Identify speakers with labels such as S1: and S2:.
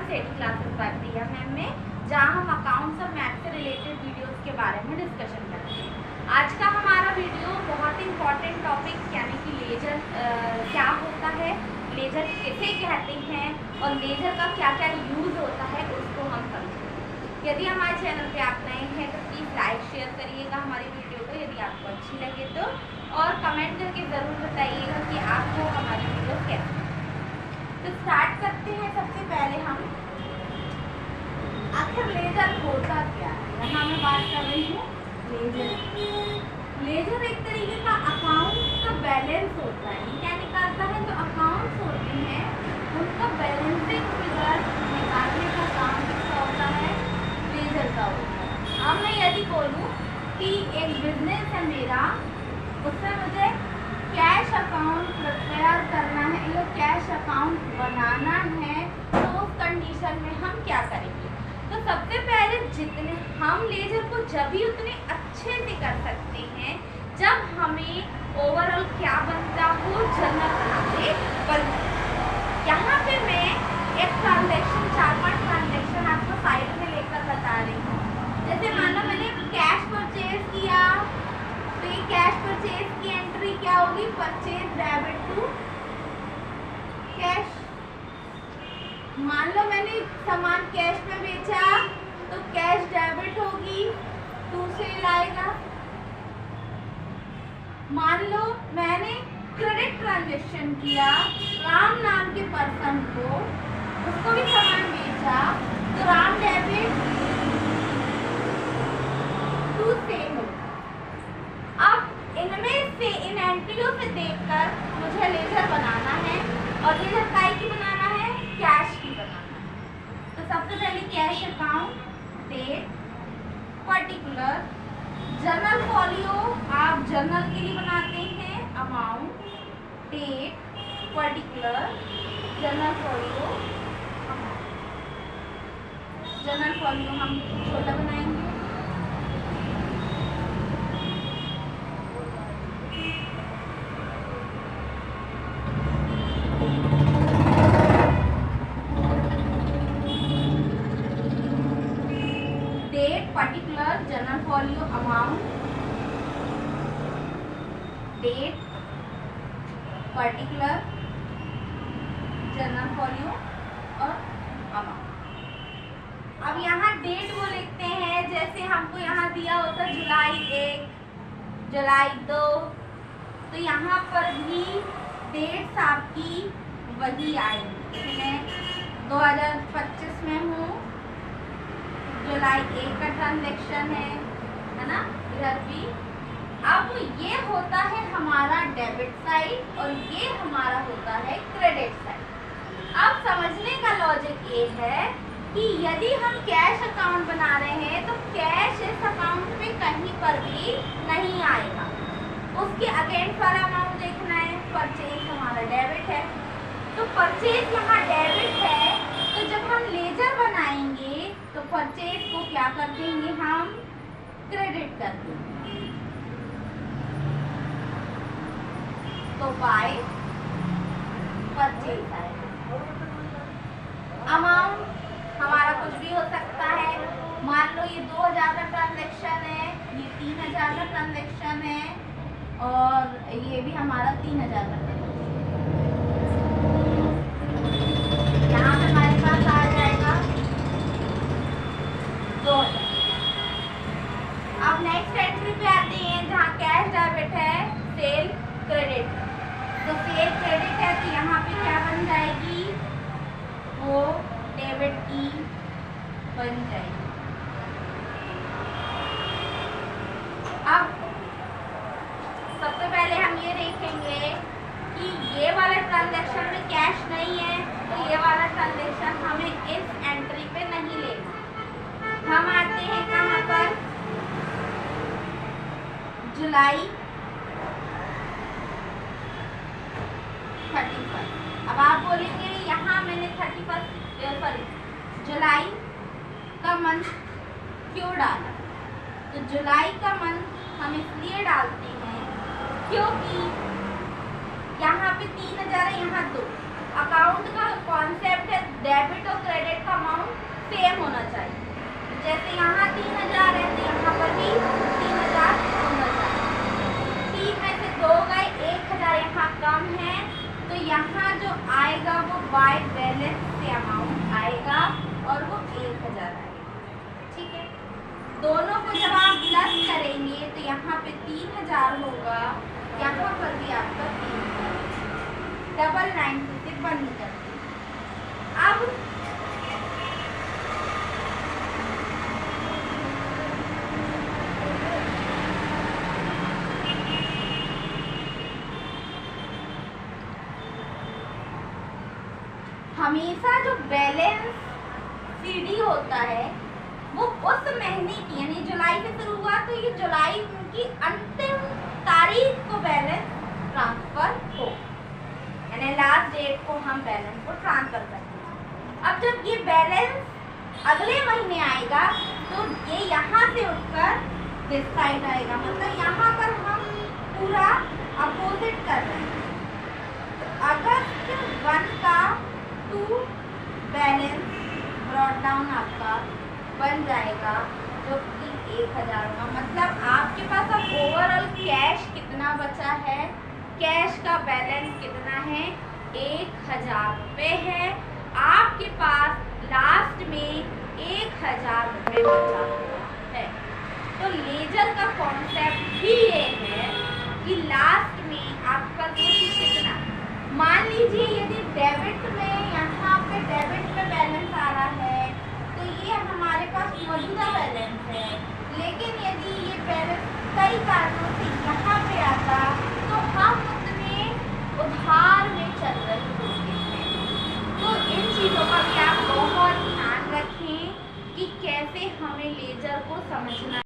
S1: Study classes bye प्रिया ma'am में, जहाँ हम अकाउंट्स और मैथ से रिलेटेड वीडियोस के बारे में डिस्कशन करते हैं। आज का हमारा वीडियो बहुत इंपॉर्टेंट टॉपिक यानी कि लेजर क्या होता है, लेजर किसे कहते हैं और लेजर का क्या क्या यूज़ होता है उसको हम समझेंगे। यदि हमारे चैनल पे आप नए हैं तो प्लीज़ लाइक शेयर करिएगा हमारी वीडियो को यदि आपको अच्छी लगे तो, और कमेंट करके ज़रूर बताइएगा कि आपको हमारी वीडियो कैसी। तो स्टार्ट करते हैं। सबसे पहले हम आखिर लेजर होता क्या है, यहाँ मैं बात कर रही हूँ लेजर। लेजर एक तरीके का अकाउंट का बैलेंस होता है। क्या निकालता है? जो अकाउंट्स होते हैं उनका बैलेंसिंग फिगर निकालने का काम किसका होता है? लेजर का होता है। अब मैं यदि बोलूँ कि एक बिजनेस है मेरा, उसमें मुझे कैश अकाउंट प्रिपेयर करना है या कैश अकाउंट बनाना है, तो उस कंडीशन में हम क्या करेंगे? तो सबसे पहले जितने हम लेजर को जब भी उतने अच्छे से कर सकते हैं जब हमें ओवरऑल क्या बनता हो, जनरल बनाते बन। यहाँ पे मैं एक ट्रांजेक्शन 4-5 ट्रांजेक्शन आपको साइड में लेकर बता रही हूँ। जैसे मान लो मैंने कैश परचेज किया, तो ये कैश परचेज की एंट्री क्या होगी? Purchase debit to cash. मान लो मैंने सामान कैश में बेचा तो कैश डेबिट होगी, टू सेल आएगा। मान लो मैंने क्रेडिट ट्रांजेक्शन किया, राम नाम के पर्सन को, उसको भी सामान बेचा तो राम डेबिट टू सेल होगा। अब इनमें से इन एंट्रियों से देखकर मुझे लेजर बनाना है, और लेजर काय की बनाना है? कैश की बनाना है। तो सबसे पहले cash account, date, particular, journal folio आप जर्नल के लिए बनाते हैं, amount, date, particular, journal folio, journal folio हम छोटा बनाएंगे। Particular, journal folio, amount, date, particular, journal folio और अमाउंट। अब यहाँ डेट वो लिखते हैं जैसे हमको यहाँ दिया होता जुलाई 1, जुलाई 2, तो यहाँ पर भी डेट्स आपकी वही आएंगी। मैं 2025 में हूँ, जुलाई 1 का ट्रांजेक्शन है ना, इधर भी। अब ये होता है हमारा डेबिट साइड और ये हमारा होता है क्रेडिट साइड। अब समझने का लॉजिक ये है कि यदि हम कैश अकाउंट बना रहे हैं तो कैश इस अकाउंट पे कहीं पर भी नहीं आएगा, उसके अगेंस्ट वाला अमाउंट देखना है। परचेज हमारा डेबिट है, तो परचेज यहाँ डेबिट है, तो जब हम लेजर बनाएंगे तो परचेज को क्या कर देंगे? हम क्रेडिट कर देंगे। तो बाय परचेज आएगा। अमाउंट हमारा कुछ भी हो सकता है। मान लो ये 2000 का ट्रांजेक्शन है, ये 3000 का ट्रांजेक्शन है, और ये भी हमारा 3000 का ट्रांजेक्शन। यहाँ पे हमारे पास आ जाएगा 2000। अब नेक्स्ट एंट्री पे आते हैं जहाँ कैश डेबिट है, सेल क्रेडिट। तो सेल क्रेडिट है तो यहाँ पे क्या बन जाएगी? वो डेबिट की बन जाएगी। अब सबसे पहले हम ये देखेंगे कि ये वाला ट्रांजैक्शन में कैश नहीं है, तो ये वाला ट्रांजैक्शन हमें इस एंट्री पे नहीं लेना। हम आते हैं कहाँ पर? जुलाई 31। अब आप बोलेंगे यहाँ मैंने 31 जुलाई का मंथ क्यों डाला? तो जुलाई का मंथ हम इसलिए डालते हैं क्योंकि यहाँ पे 3000 है, यहाँ 2। अकाउंट का कॉन्सेप्ट है डेबिट और क्रेडिट का सेम होना चाहिए। जैसे यहाँ 3000 है तो यहाँ पर भी 3000 होना चाहिए। 3 में से 2 गए, 1000 यहाँ कम है तो यहाँ जो आएगा वो बाय बैलेंस से अमाउंट आएगा और वो 1000 आएगा। ठीक है, दोनों को जब आप प्लस करेंगे तो यहाँ पे 3000 होगा, यहाँ पर भी आपका 3000 डबल लाइन से बंद करते। अब हमेशा जो बैलेंस सीडी होता है वो उस महीने की, यानी जुलाई से शुरू हुआ तो ये जुलाई की अंतिम तारीख को बैलेंस ट्रांसफर हो, यानी लास्ट डेट को हम बैलेंस को ट्रांसफर करते हैं। अब जब ये बैलेंस अगले महीने आएगा तो ये यहाँ से उठकर दिस साइड आएगा, मतलब यहाँ पर हम पूरा अपोजिट कर रहे हैं। तो अगस्त 1 का टू बैलेंस ब्रॉट डाउन आपका बन जाएगा जो कि 1000 होगा। मतलब आपके पास अब ओवरऑल कैश कितना बचा है, कैश का बैलेंस कितना है, 1000 रुपये है। आपके पास लास्ट में 1000 रुपये बचा हुआ है। तो लेजर का कॉन्सेप्ट ही ये है कि लास्ट में आपका कितना, मान लीजिए यदि डेबिट में यहाँ पे डेबिट में बैलेंस आ रहा है तो ये हमारे पास मौजूदा बैलेंस है, लेकिन यदि ये बैलेंस कई कारणों से यहाँ पे आता तो हम उतने उधार में चल रहे होते हैं। तो इन चीज़ों का भी आप बहुत ध्यान रखें कि कैसे हमें लेजर को समझना